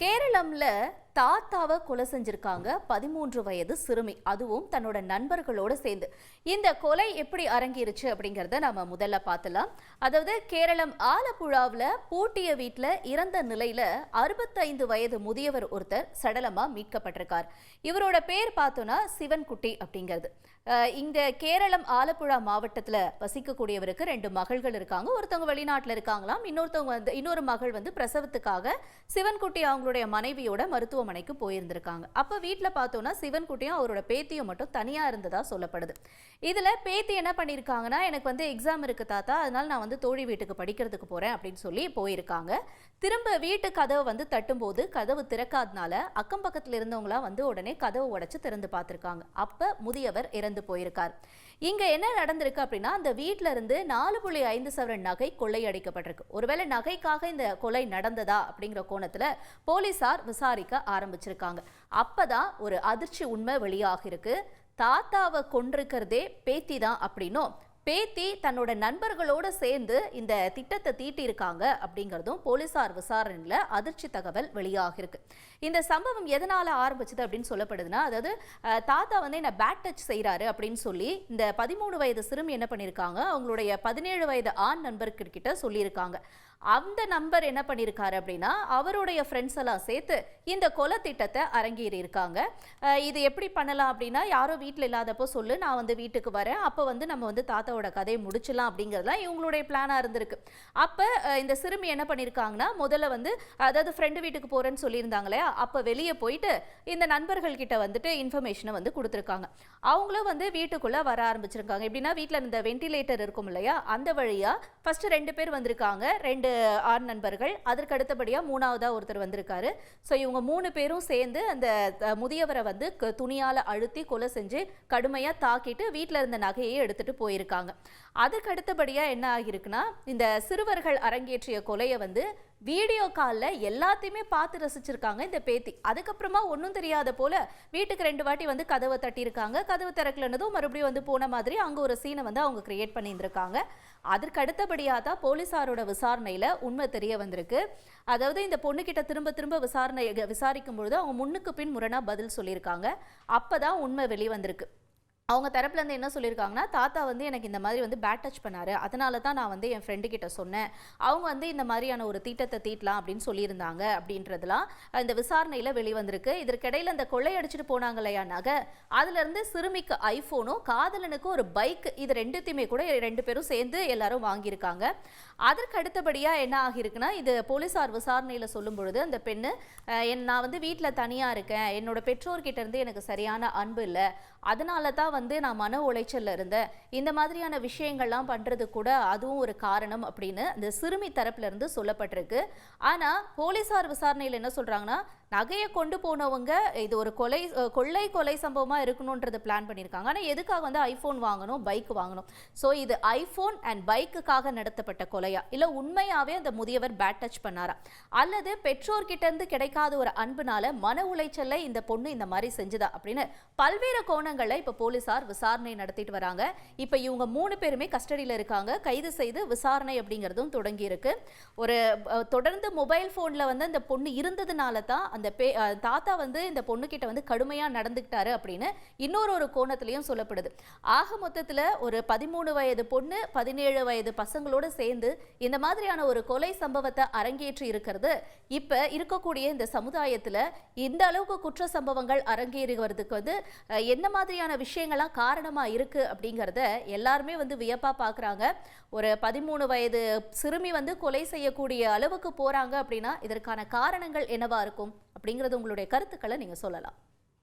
கேரளம்ல தாத்தாவை கொலை செஞ்சிருக்காங்க 13 வயது சிறுமி, அதுவும் தன்னோட நண்பர்களோட சேர்ந்து. இந்த கொலை எப்படி அரங்கேறுச்சு அப்படிங்கறத நாம முதல்ல பார்த்தலாம். அதாவது கேரளம் ஆலப்புழாவில் பூட்டிய வீட்டில் இறந்த நிலையில 65 வயது முதியவர் ஒருத்தர் சடலமா மீட்கப்பட்டிருக்கார். இவரோட பேர் பார்த்தோம்னா சிவன்குட்டி அப்படிங்கிறது. இங்க கேரளம் ஆலப்புழா மாவட்டத்துல வசிக்கக்கூடியவருக்கு 2 மகள்கள் இருக்காங்க. ஒருத்தவங்க வெளிநாட்டுல இருக்காங்களாம், இன்னொரு மகள் பிரசவத்துக்காக சிவன்குட்டி அவங்களுடைய மனைவியோட மருத்துவமனைக்கு போயிருந்திருக்காங்க. அப்ப வீட்டுல பார்த்தோம்னா சிவன்குட்டியும் அவரோட பேத்தியும் மட்டும் தனியா இருந்ததா சொல்லப்படுது. இதுல பேத்தி என்ன பண்ணிருக்காங்கன்னா, எனக்கு எக்ஸாம் இருக்கு தாத்தா, அதனால நான் தோழி வீட்டுக்கு படிக்கிறதுக்கு போறேன் அப்படின்னு சொல்லி போயிருக்காங்க. திரும்ப வீட்டு கதவை தட்டும் போது கதவு திறக்காதனால அக்கம் பக்கத்துல இருந்தவங்களா உடனே கதவு உடைச்சு திறந்து பார்த்திருக்காங்க. அப்ப முதியவர் இறந்து போயிருக்கார். இங்க என்ன நடந்திருக்கு அப்படின்னா, அந்த வீட்டுல இருந்து 4.5 சவரன் நகை கொள்ளையடிக்கப்பட்டிருக்கு. ஒருவேளை நகைக்காக இந்த கொலை நடந்ததா அப்படிங்கிற கோணத்துல போலீசார் விசாரிக்க ஆரம்பிச்சிருக்காங்க. அப்பதான் ஒரு அதிர்ச்சி உண்மை வெளியாக இருக்கு. தாத்தாவை கொன்றிருக்கிறதே பேத்தி தான் அப்படின்னும், பேத்தி தன்னோட நண்பர்களோட சேர்ந்து இந்த திட்டத்தை தீட்டியிருக்காங்க அப்படிங்கிறதும் போலீசார் விசாரணையில் அதிர்ச்சி தகவல் வெளியாக இருக்கு. இந்த சம்பவம் எதனால ஆரம்பிச்சது அப்படின்னு சொல்லப்படுதுன்னா, அதாவது தாத்தா என்ன பேட் டச் செய்யறாரு அப்படின்னு சொல்லி இந்த 13 வயது சிறுமி என்ன பண்ணியிருக்காங்க, அவங்களுடைய 17 வயது ஆண் நண்பர்கிட்ட சொல்லியிருக்காங்க. அந்த நம்பர் என்ன பண்ணியிருக்காரு அப்படின்னா, அவருடைய ஃப்ரெண்ட்ஸ் எல்லாம் சேர்த்து இந்த கொலை திட்டத்தை அரங்கேறி இருக்காங்க. இது எப்படி பண்ணலாம் அப்படின்னா, யாரோ வீட்டில் இல்லாதப்போ சொல்லு, நான் வீட்டுக்கு வரேன், அப்போ நம்ம தாத்தாவோட கதையை முடிச்சிடலாம் அப்படிங்கிறதுலாம் இவங்களுடைய பிளானாக இருந்திருக்கு. அப்போ இந்த சிறுமி என்ன பண்ணியிருக்காங்கன்னா, முதல்ல அதாவது ஃப்ரெண்டு வீட்டுக்கு போகிறேன்னு சொல்லியிருந்தாங்களே, அப்போ வெளியே போயிட்டு இந்த நண்பர்கள் கிட்ட இன்ஃபர்மேஷனை கொடுத்துருக்காங்க. அவங்களும் வீட்டுக்குள்ளே வர ஆரம்பிச்சிருக்காங்க. எப்படின்னா, வீட்டில் இந்த வென்டிலேட்டர் இருக்கும் இல்லையா, அந்த வழியாக ஃபர்ஸ்ட் 2 பேர் வந்திருக்காங்க, 2 ஆண் நண்பர்கள். அதற்கு அடுத்தபடியா 3ஆவதா ஒருத்தர் வந்திருக்காரு. ஸோ இவங்க 3 பேரும் சேர்ந்து அந்த முதியவரை துணியால அழுத்தி கொலை செஞ்சு கடுமையா தாக்கிட்டு வீட்டில் இருந்த நகையை எடுத்துட்டு போயிருக்காங்க. அதுக்கு அடுத்தபடியா என்ன ஆகிருக்குன்னா, இந்த சிறுவர்கள் அரங்கேற்றிய கொலையை வீடியோ காலில் எல்லாத்தையுமே பார்த்து ரசிச்சிருக்காங்க இந்த பேத்தி. அதுக்கப்புறமா ஒன்றும் தெரியாத போல வீட்டுக்கு 2 வாட்டி கதவை தட்டியிருக்காங்க. கதவு திறக்கலன்னதும் மறுபடியும் போன மாதிரி அங்கே ஒரு சீனை அவங்க கிரியேட் பண்ணியிருந்திருக்காங்க. அதற்கு அடுத்தபடியாக தான் போலீசாரோட விசாரணையில் உண்மை தெரிய வந்திருக்கு. அதாவது இந்த பொண்ணுக்கிட்ட திரும்ப திரும்ப விசாரிக்கும் பொழுது அவங்க முன்னுக்கு பின் முரணா பதில் சொல்லியிருக்காங்க. அப்பதான் உண்மை வெளிவந்திருக்கு. அவங்க தரப்புல இருந்து என்ன சொல்லியிருக்காங்கன்னா, தாத்தா எனக்கு இந்த மாதிரி பேட் டச் பண்ணாரு, அதனால தான் நான் என் ஃப்ரெண்டு கிட்ட சொன்னேன், அவங்க இந்த மாதிரியான ஒரு திட்டத்தை தீட்டலாம் அப்படின்னு சொல்லியிருந்தாங்க அப்படின்றதுலாம் இந்த விசாரணையில் வெளிவந்திருக்கு. இதற்கிடையில் இந்த கொள்ளையடிச்சிட்டு போனாங்க இல்லையா நகை, அதுல இருந்து சிறுமிக்கு ஐஃபோனும் காதலனுக்கு ஒரு பைக், இது ரெண்டுத்தையுமே கூட 2 பேரும் சேர்ந்து எல்லாரும் வாங்கியிருக்காங்க. அதற்கு அடுத்தபடியா என்ன ஆகியிருக்குன்னா, இது போலீசார் விசாரணையில் சொல்லும் பொழுது அந்த பெண்ணு, நான் வீட்டில் தனியா இருக்கேன், என்னோட பெற்றோர்கிட்ட இருந்து எனக்கு சரியான அன்பு இல்லை, அதனால தான் நான் மன உளைச்சல்ல இருந்தேன், இந்த மாதிரியான விஷயங்கள்லாம் பண்றது கூட அதுவும் ஒரு காரணம் அப்படின்னு அந்த சிறுமி தரப்புல இருந்து சொல்லப்பட்டிருக்கு. ஆனா போலீசார் விசாரணையில் என்ன சொல்றாங்கன்னா, நகையை கொண்டு போனவங்க இது ஒரு கொள்ளை சம்பவமா இருக்கணும்ன்றது பிளான் பண்ணியிருக்காங்க. ஆனா எதுக்காக ஐபோன் வாங்கணும், பைக் வாங்கணும்? ஸோ இது ஐபோன் அண்ட் பைக்குக்காக நடத்தப்பட்ட கொலையா, இல்ல உண்மையாவே அந்த முதியவர் பேட் டச் பண்ணாரா, அல்லது பெற்றோர்கிட்ட இருந்து கிடைக்காத ஒரு அன்புனால மன உளைச்சல்ல இந்த பொண்ணு இந்த மாதிரி செஞ்சுதா அப்படின்னு பல்வேறு கோணங்களை இப்ப போலீசார் விசாரணை நடத்திட்டு வராங்க. இப்ப இவங்க 3 பேருமே கஸ்டடியில் இருக்காங்க. கைது செய்து விசாரணை அப்படிங்கிறதும் தொடங்கி இருக்கு. ஒரு தொடர்ந்து மொபைல் போன்ல அந்த பொண்ணு இருந்ததுனால தான் அந்த தாத்தா இந்த பொண்ணுகிட்ட கடுமையா நடந்துக்கிட்டாரு அப்படின்னு இன்னொரு கோணத்திலையும் சொல்லப்படுது. ஆக மொத்தத்துல ஒரு 13 வயது பொண்ணு 17 வயது பசங்களோட சேர்ந்து இந்த மாதிரியான ஒரு கொலை சம்பவத்தை அரங்கேற்றி இருக்கிறது இப்ப இருக்கக்கூடிய இந்த சமுதாயத்துல இந்த அளவுக்கு குற்ற சம்பவங்கள் அரங்கேறுவதற்கு என்ன மாதிரியான விஷயங்கள்லாம் காரணமா இருக்கு அப்படிங்கறத எல்லாருமே வியப்பா பாக்குறாங்க. ஒரு 13 வயது சிறுமி கொலை செய்யக்கூடிய அளவுக்கு போறாங்க அப்படின்னா இதற்கான காரணங்கள் என்னவா இருக்கும் அப்படிங்கிறது உங்களுடைய கருத்துக்களை நீங்க சொல்லலாம்.